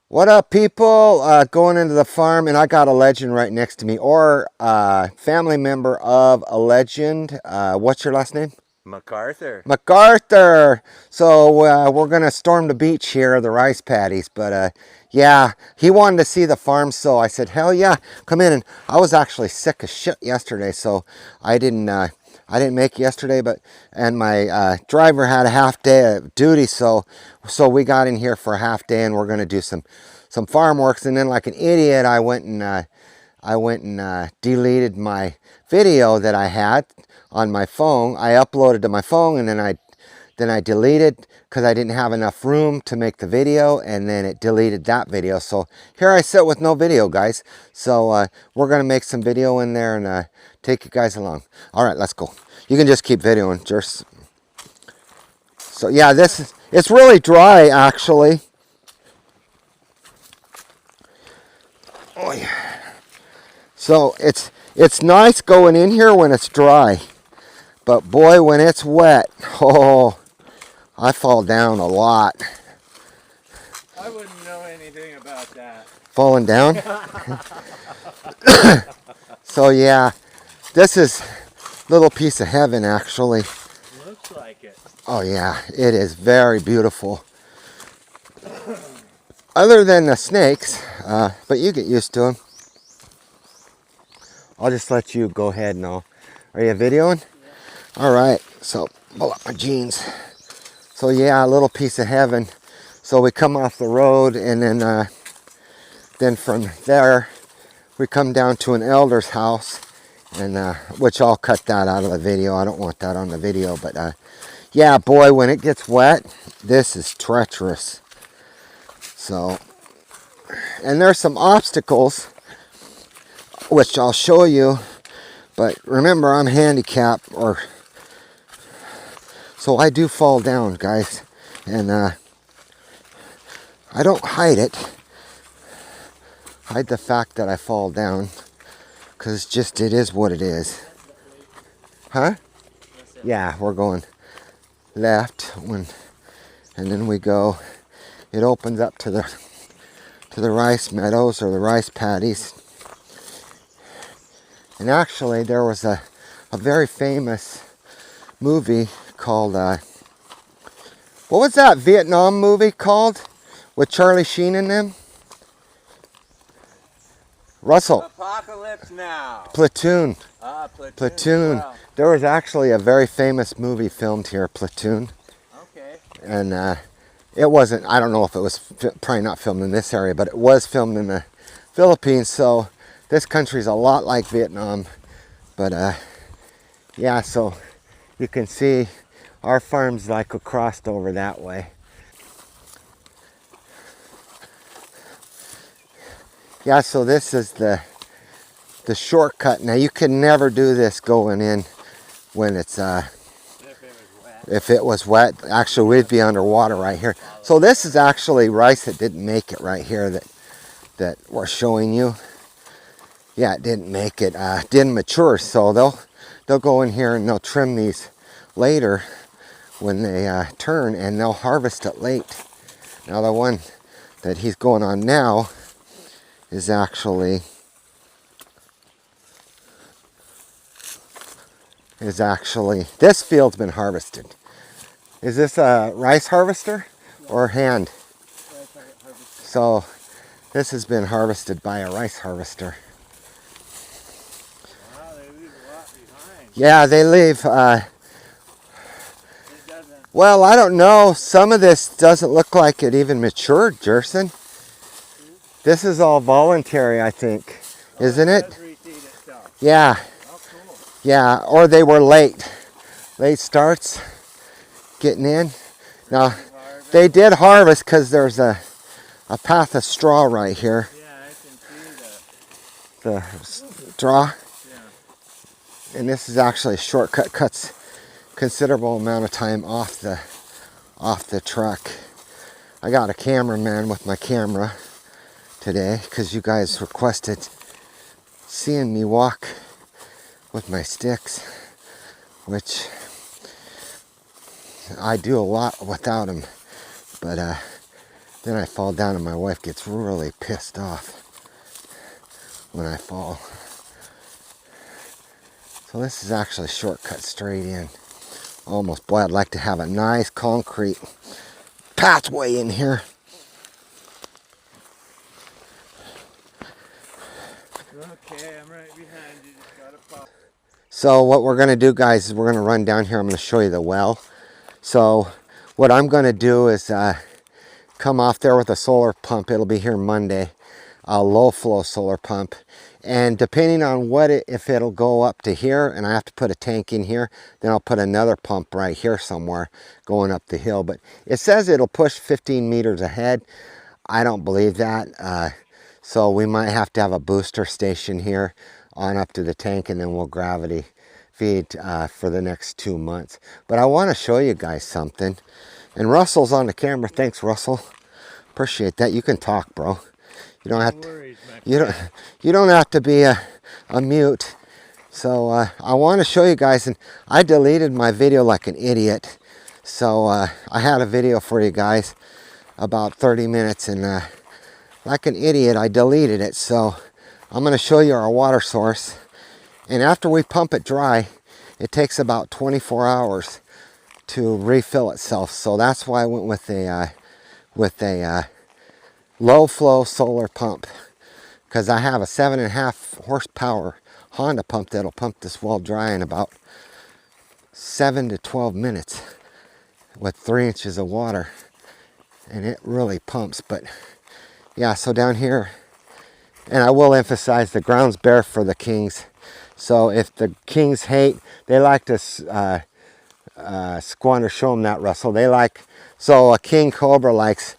What up, people? Going into the farm, and I got a legend right next to me, or family member of a legend. What's your last name? MacArthur. MacArthur. So we're gonna storm the beach here, the rice paddies. But yeah, he wanted to see the farm, so I said, hell yeah, come in. And I was actually sick as shit yesterday, so I didn't. I didn't make it yesterday, and my driver had a half day of duty, so we got in here for a half day, and we're gonna do some farm works. And then, like an idiot, I went and deleted my video that I had on my phone. I uploaded to my phone, and then I deleted because I didn't have enough room to make the video, and then it deleted that video. So here I sit with no video, guys. So we're gonna make some video in there and take you guys along. All right, let's go. You can just keep videoing, just. So yeah, it's really dry actually. Oh yeah. So it's nice going in here when it's dry, but boy, when it's wet, oh, I fall down a lot. I wouldn't know anything about that. Falling down. So yeah, this is a little piece of heaven actually. Looks like it. Oh yeah, it is very beautiful. Other than the snakes, but you get used to them. I'll just let you go ahead now. Are you videoing? Yeah. All right, so pull up my jeans. So yeah, a little piece of heaven. So we come off the road, and then from there we come down to an elder's house, and which I'll cut that out of the video. I don't want that on the video, but yeah, boy, when it gets wet, this is treacherous. So, and there's some obstacles which I'll show you, but remember, I'm handicapped, so I do fall down, guys, and I don't hide the fact that I fall down, because it is what it is. Huh? Yeah, we're going left and then we go. It opens up to the rice meadows, or the rice paddies. And actually, there was a very famous movie called what was that Vietnam movie called with Charlie Sheen in them? Russell. Apocalypse Now. Platoon. Platoon. Wow. There was actually a very famous movie filmed here, Platoon. Okay. And it wasn't, I don't know if it was probably not filmed in this area, but it was filmed in the Philippines. So this country's a lot like Vietnam. But yeah, so you can see our farm's like crossed over that way. Yeah, so this is the shortcut. Now you can never do this going in when it's if it was wet. Actually, we'd be underwater right here. So this is actually rice that didn't make it right here that we're showing you. Yeah, it didn't make it, didn't mature. So they'll go in here and they'll trim these later when they turn, and they'll harvest it late. Now the one that he's going on now is actually this field's been harvested. Is this a rice harvester or hand? So this has been harvested by a rice harvester. Wow, they leave a lot behind. Yeah, they leave. Well, I don't know. Some of this doesn't look like it even matured, Jerson. This is all voluntary, I think. Isn't it? Does reseed itself. Yeah. Oh, cool. Yeah, or they were late. Late starts getting in. Now, they did harvest because there's a path of straw right here. Yeah, I can see The straw. Yeah. And this is actually a shortcut. Cuts considerable amount of time off the truck. I got a cameraman with my camera today because you guys requested seeing me walk with my sticks, which I do a lot without them, but Then I fall down and my wife gets really pissed off when I fall. So this is actually a shortcut straight in. Almost, boy, I'd like to have a nice concrete pathway in here. Okay, I'm right behind you. Just gotta pop. So what we're going to do, guys, is we're going to run down here. I'm going to show you the well. So what I'm going to do is come off there with a solar pump. It'll be here Monday. A low flow solar pump. And depending on if it'll go up to here and I have to put a tank in here, then I'll put another pump right here somewhere going up the hill. But it says it'll push 15 meters ahead. I don't believe that. So we might have to have a booster station here on up to the tank, and then we'll gravity feed for the next 2 months. But I want to show you guys something. And Russell's on the camera. Thanks, Russell. Appreciate that. You can talk, bro. You don't have to, you don't have to be a mute. So I want to show you guys, and I deleted my video like an idiot. So I had a video for you guys about 30 minutes, and like an idiot I deleted it. So I'm going to show you our water source, and after we pump it dry, it takes about 24 hours to refill itself. So that's why I went with a low flow solar pump, because I have a 7.5 horsepower Honda pump that'll pump this well dry in about 7 to 12 minutes with 3 inches of water, and it really pumps. But yeah, so down here, and I will emphasize, the ground's bare for the kings. So if the kings hate, they like to squander. Show them that, Russell. They like, so a king cobra likes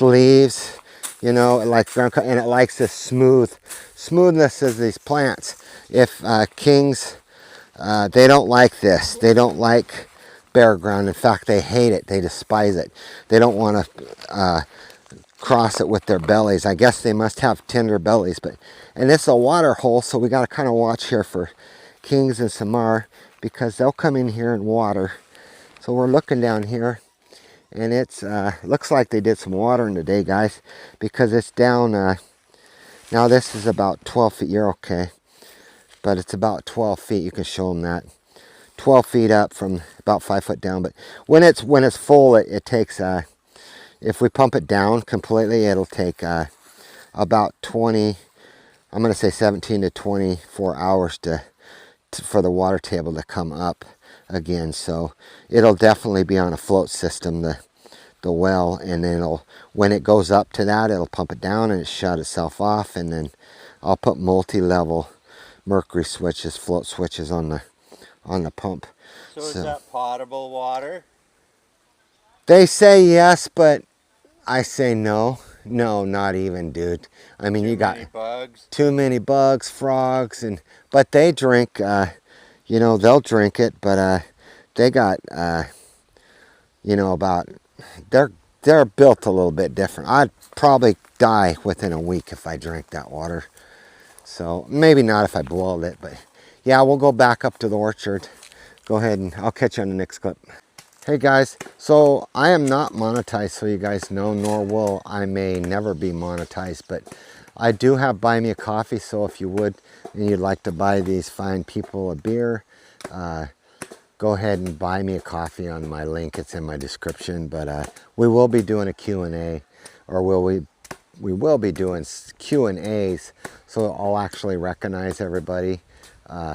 leaves, you know, it likes ground, and it likes this smoothness of these plants. If kings, they don't like this. They don't like bare ground. In fact, they hate it. They despise it. They don't want to cross it with their bellies. I guess they must have tender bellies. But and it's a water hole, so we got to kind of watch here for kings and samar, because they'll come in here and water. So we're looking down here, and it's looks like they did some watering today, guys, because it's down. Now this is about 12 feet. You're okay, but it's about 12 feet. You can show them that. 12 feet up from about 5 foot down. But when it's full, it takes. If we pump it down completely, it'll take about 20. I'm going to say 17 to 24 hours for the water table to come up again. So it'll definitely be on a float system, the well, and then when it goes up to that, it'll pump it down and it shut itself off. And then I'll put multi-level mercury switches, float switches on the pump. So is that potable water? They say yes, but I say no. No, not even, dude. I mean, you got bugs. Too many bugs, frogs, but they drink. You know, they'll drink it, but they got you know, about they're built a little bit different. I'd probably die within a week if I drank that water. So maybe not if I boiled it, but yeah, we'll go back up to the orchard. Go ahead, and I'll catch you on the next clip. Hey guys, so I am not monetized, so you guys know, nor will I may never be monetized, but I do have Buy Me a Coffee. So if you would, and you'd like to buy these fine people a beer, go ahead and buy me a coffee on my link. It's in my description. But we will be doing a Q&A, or we will be doing Q&As, so I'll actually recognize everybody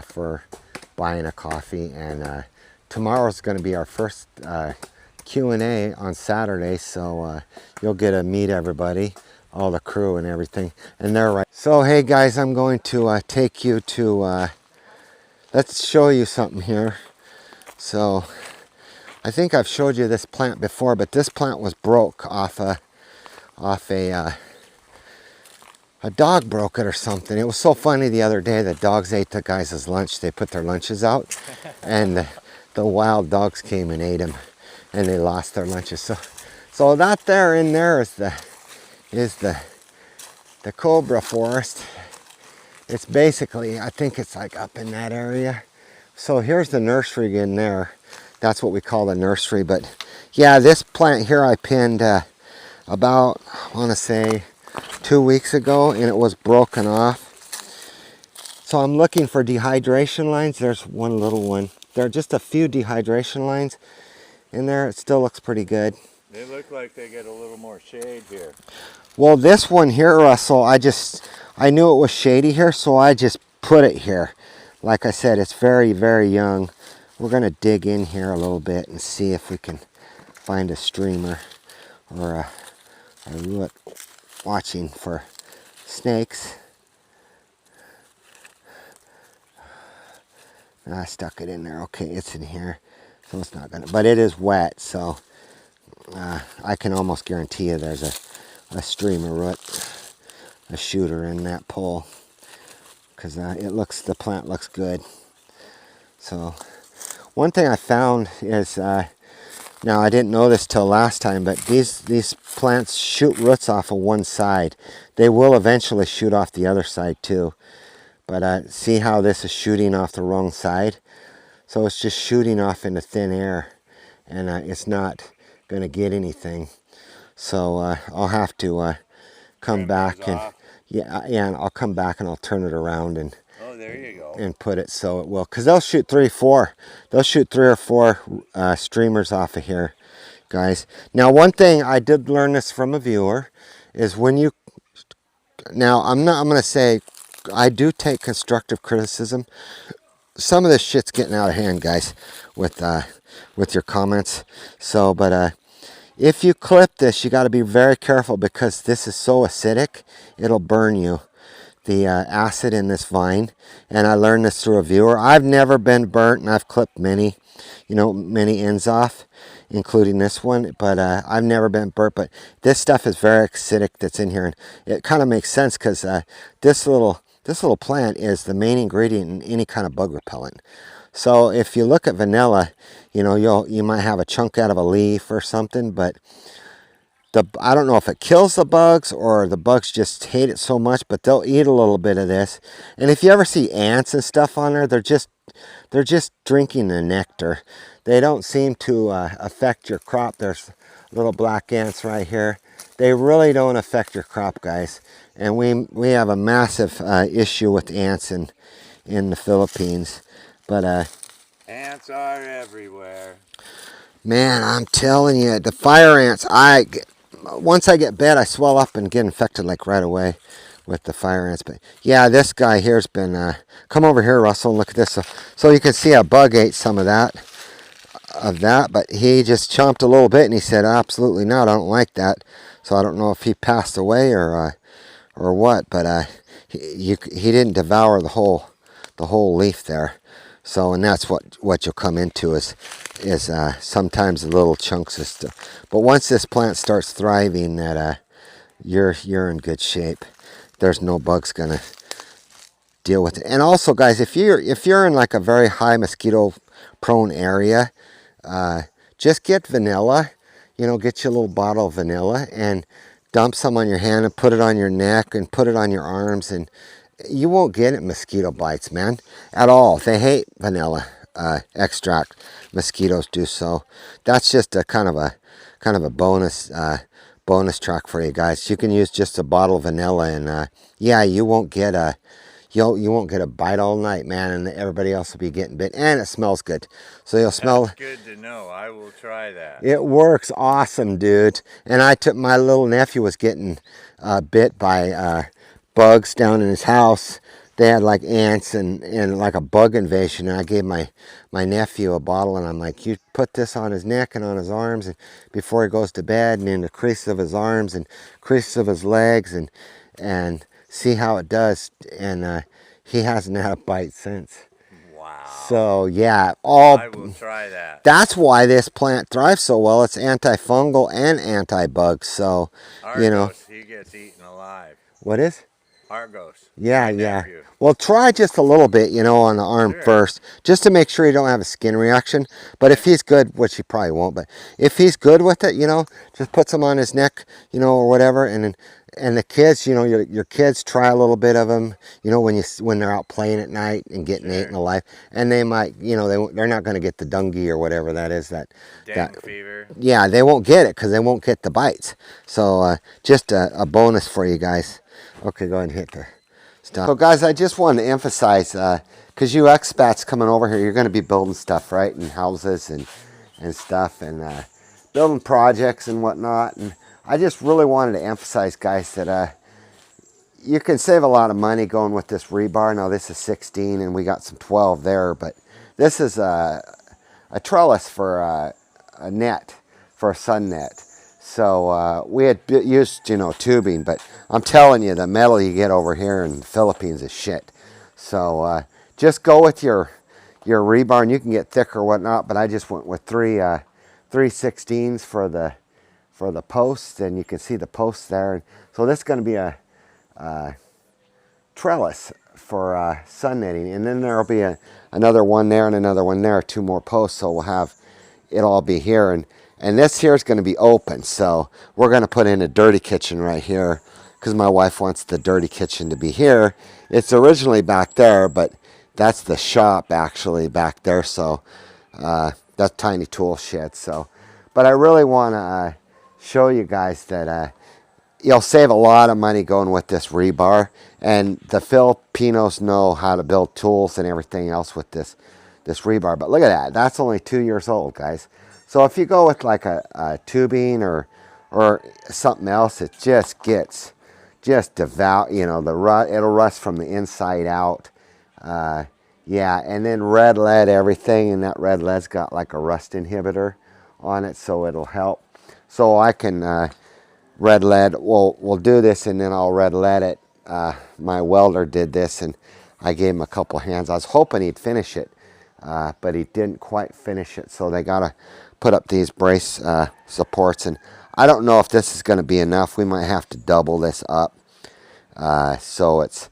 for buying a coffee. And tomorrow's going to be our first Q&A on Saturday, so you'll get to meet everybody, all the crew and everything, and they're right. So hey guys, I'm going to take you to let's show you something here. So I think I've showed you this plant before, but this plant was broke off a dog broke it or something. It was so funny the other day that dogs ate the guys' lunch. They put their lunches out, and the wild dogs came and ate them, and they lost their lunches. So that there in there is the cobra forest. It's basically, I think it's like up in that area. So here's the nursery in there. That's what we call the nursery. But yeah, this plant here I pinned a about, I want to say 2 weeks ago, and it was broken off. So I'm looking for dehydration lines. There's one little one. There are just a few dehydration lines in there. It still looks pretty good. They look like they get a little more shade here. Well, this one here, Russell, I knew it was shady here, so I just put it here. Like I said, it's very, very young. We're going to dig in here a little bit and see if we can find a streamer or a root watching for snakes. I stuck it in there. Okay, it's in here, so it's not gonna, but it is wet, so I can almost guarantee you there's a streamer root, a shooter in that pole, because the plant looks good. So one thing I found is, now I didn't know this till last time, but these plants shoot roots off of one side. They will eventually shoot off the other side too. But see how this is shooting off the wrong side? So it's just shooting off into thin air, and it's not going to get anything. So I'll have to come back and and I'll come back and I'll turn it around and there you go. And put it so it will, because they'll shoot 3 or 4 streamers off of here, guys. Now one thing I did learn this from a viewer is when you, now I'm going to say I do take constructive criticism. Some of this shit's getting out of hand, guys, with your comments. So, but if you clip this, you got to be very careful, because this is so acidic, it'll burn you. The acid in this vine, and I learned this through a viewer. I've never been burnt, and I've clipped many ends off, including this one, but I've never been burnt. But this stuff is very acidic that's in here, and it kind of makes sense, because this little plant is the main ingredient in any kind of bug repellent. So if you look at vanilla, you might have a chunk out of a leaf or something, but I don't know if it kills the bugs or the bugs just hate it so much, but they'll eat a little bit of this. And if you ever see ants and stuff on there, they're just drinking the nectar. They don't seem to affect your crop. There's little black ants right here. They really don't affect your crop, guys. And we have a massive issue with ants in the Philippines. But ants are everywhere. Man, I'm telling you, the fire ants, once I get bad, I swell up and get infected like right away with the fire ants. But yeah, this guy here's been, come over here, Russell, and look at this. So you can see a bug ate some of that, but he just chomped a little bit and he said, absolutely not, I don't like that. So I don't know if he passed away or what, but he didn't devour the whole leaf there. So, and that's what you'll come into is sometimes little chunks of stuff. But once this plant starts thriving, that you're in good shape. There's no bugs gonna deal with it. And also, guys, if you're in like a very high mosquito prone area, just get vanilla. Get you a little bottle of vanilla and dump some on your hand and put it on your neck and put it on your arms, and you won't get mosquito bites, man, at all. They hate vanilla extract. Mosquitoes do. So that's just a kind of a bonus track for you guys. You can use just a bottle of vanilla, and yeah, you won't get a bite all night, man, and everybody else will be getting bit, and it smells good. So you'll smell. That's good to know. I will try that. It works awesome, dude. And my little nephew was getting bit by bugs down in his house. They had like ants and like a bug invasion, and I gave my nephew a bottle, and I'm like, you put this on his neck and on his arms, and before he goes to bed, and in the creases of his arms and creases of his legs, and see how it does. And he hasn't had a bite since. Wow. So yeah, I will try that. That's why this plant thrives so well. It's antifungal and anti-bug. So Argos, he gets eaten alive. What is? Argos. Yeah. Well, try just a little bit, on the arm first, just to make sure you don't have a skin reaction. But if he's good, which he probably won't, but if he's good with it, just put some on his neck, or whatever, and And the kids, you know, your kids try a little bit of them, you know, when they're out playing at night and getting Sure. eaten alive, and they might, you know, they're not going to get the dengue or whatever that is. That Dengue fever. yeah, they won't get it because they won't get the bites. So just a bonus for you guys. Okay, go ahead and hit the stop. So guys, I just wanted to emphasize, because you expats coming over here, you're going to be building stuff, right, and houses and stuff, and building projects and whatnot. And I just really wanted to emphasize, guys, that you can save a lot of money going with this rebar. Now this is 16, and we got some 12 there, but this is a trellis for a net, for a sun net. So we had used, you know, tubing, but I'm telling you, the metal you get over here in the Philippines is shit. So just go with your rebar, and you can get thicker or whatnot, but I just went with three 16s for the posts, and you can see the posts there. So this is going to be a trellis for sun netting, and then there'll be another one there and another one there, 2 more posts, so we'll have it all be here. And this here is going to be open, so we're going to put in a dirty kitchen right here because my wife wants the dirty kitchen to be here. It's originally back there, but that's the shop actually back there, so that's tiny tool shed. So, but I really want to show you guys that you'll save a lot of money going with this rebar, and the Filipinos know how to build tools and everything else with this rebar. But look at that, that's only 2 years old, guys. So if you go with like a tubing or something else, it just gets devout, you know, it'll rust from the inside out. Yeah, and then red lead everything, and that red lead's got like a rust inhibitor on it, so it'll help. So I can red lead, we'll do this, and then I'll red lead it. My welder did this, and I gave him a couple hands. I was hoping he'd finish it, but he didn't quite finish it, so they gotta put up these brace supports, and I don't know if this is going to be enough. We might have to double this up so it's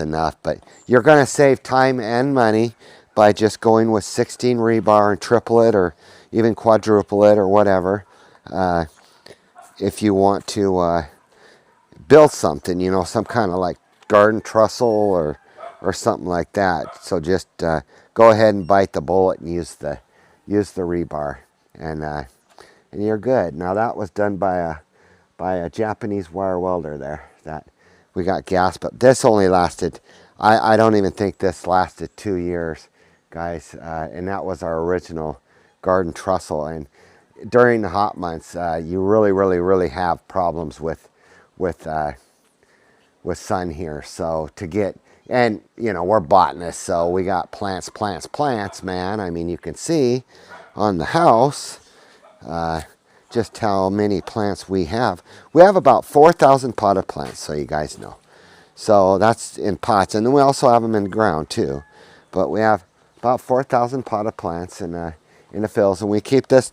enough. But you're going to save time and money by just going with 16 rebar and triple it, or even quadruple it, or whatever. If you want to build something, you know, some kind of like garden trussel or something like that. So just go ahead and bite the bullet and use the rebar, and you're good. Now that was done by a Japanese wire welder there. That we got gas, but this only lasted, I don't even think this lasted 2 years, guys. And that was our original garden trussel. And during the hot months, you really have problems with sun here. So to get, and you know, we're botanists, so we got plants, man. I mean, you can see on the house just how many plants we have. We have about 4,000 potted plants, so you guys know. So that's in pots, and then we also have them in the ground too. But we have about 4,000 potted plants in the fields, and we keep this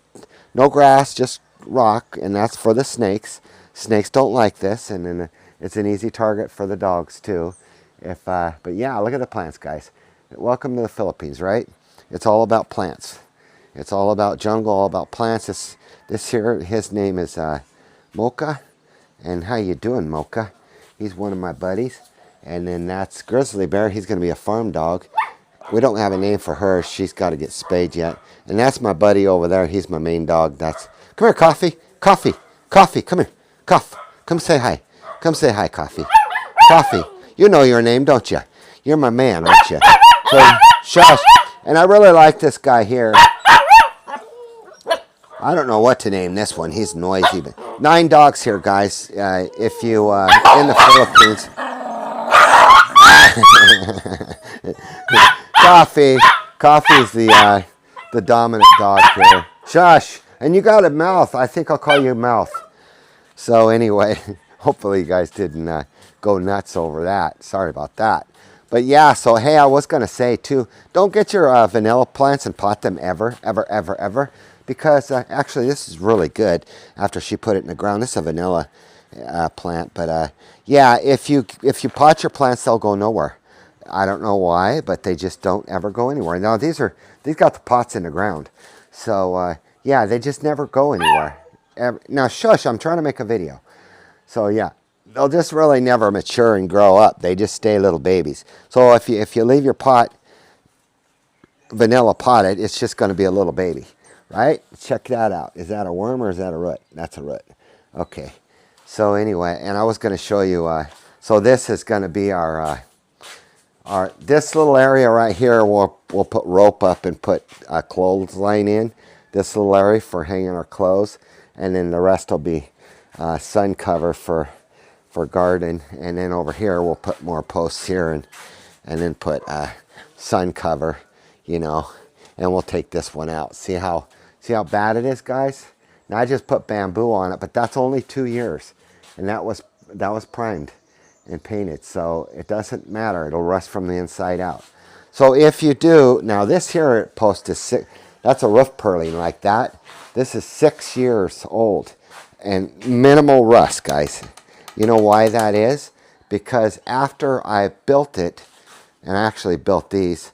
no grass, just rock, and that's for the snakes. Snakes don't like this, and then it's an easy target for the dogs too. But yeah, look at the plants, guys. Welcome to the Philippines, right? It's all about plants. It's all about jungle, all about plants. This here, his name is Mocha. And how you doing, Mocha? He's one of my buddies. And then that's Grizzly Bear. He's going to be a farm dog. We don't have a name for her. She's got to get spayed yet. And that's my buddy over there. He's my main dog. Come here, Coffee. Coffee. Come here. Cough. Come say hi. Come say hi, Coffee. Coffee. You know your name, don't you? You're my man, aren't you? So, shush. And I really like this guy here. I don't know what to name this one. He's noisy. But 9 dogs here, guys. If you in the Philippines, Coffee's the dominant dog here. Shush. And you got a mouth. I think I'll call you Mouth. So anyway, hopefully you guys didn't go nuts over that. Sorry about that. But yeah, so hey, I was going to say too, don't get your vanilla plants and pot them ever. Because actually this is really good after she put it in the ground. This is a vanilla plant. But yeah, if you pot your plants, they'll go nowhere. I don't know why, but they just don't ever go anywhere. Now these got the pots in the ground. So yeah, they just never go anywhere. Now shush, I'm trying to make a video. So yeah, they'll just really never mature and grow up. They just stay little babies. So if you leave your pot vanilla potted, it's just going to be a little baby, right? Check that out. Is that a worm or is that a root? That's a root. Okay. So anyway, and I was going to show you. So this is going to be our this little area right here. We'll put rope up and put a clothesline in this little area for hanging our clothes, and then the rest will be sun cover for garden. And then over here we'll put more posts here and then put sun cover, you know, and we'll take this one out. See how bad it is, guys? Now I just put bamboo on it, but that's only 2 years, and that was primed and painted, so it doesn't matter. It'll rust from the inside out. So if you do, now this here post is 6, that's a roof purling like that. This is 6 years old and minimal rust, guys. You know why that is? Because after I built it, and I actually built these,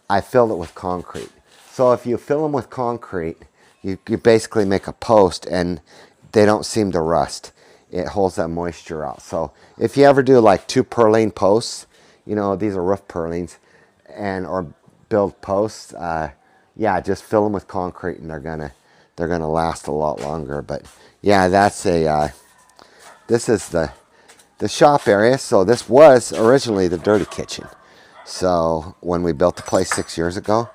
I filled it with concrete. So if you fill them with concrete, you basically make a post and they don't seem to rust. It holds that moisture out. So if you ever do like 2 purling posts, you know, these are roof purlings, or build posts, yeah, just fill them with concrete and they're gonna last a lot longer. But yeah, that's this is the shop area. So this was originally the dirty kitchen. So when we built the place 6 years ago,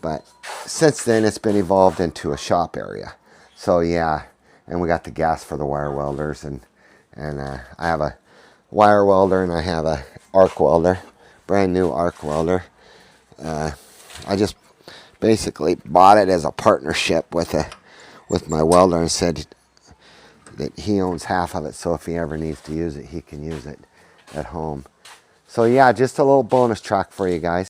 but since then it's been evolved into a shop area. So yeah, and we got the gas for the wire welders, and I have a wire welder and I have a arc welder, brand new arc welder. I just basically bought it as a partnership with my welder and said that he owns half of it, so if he ever needs to use it, he can use it at home. So yeah, just a little bonus track for you guys.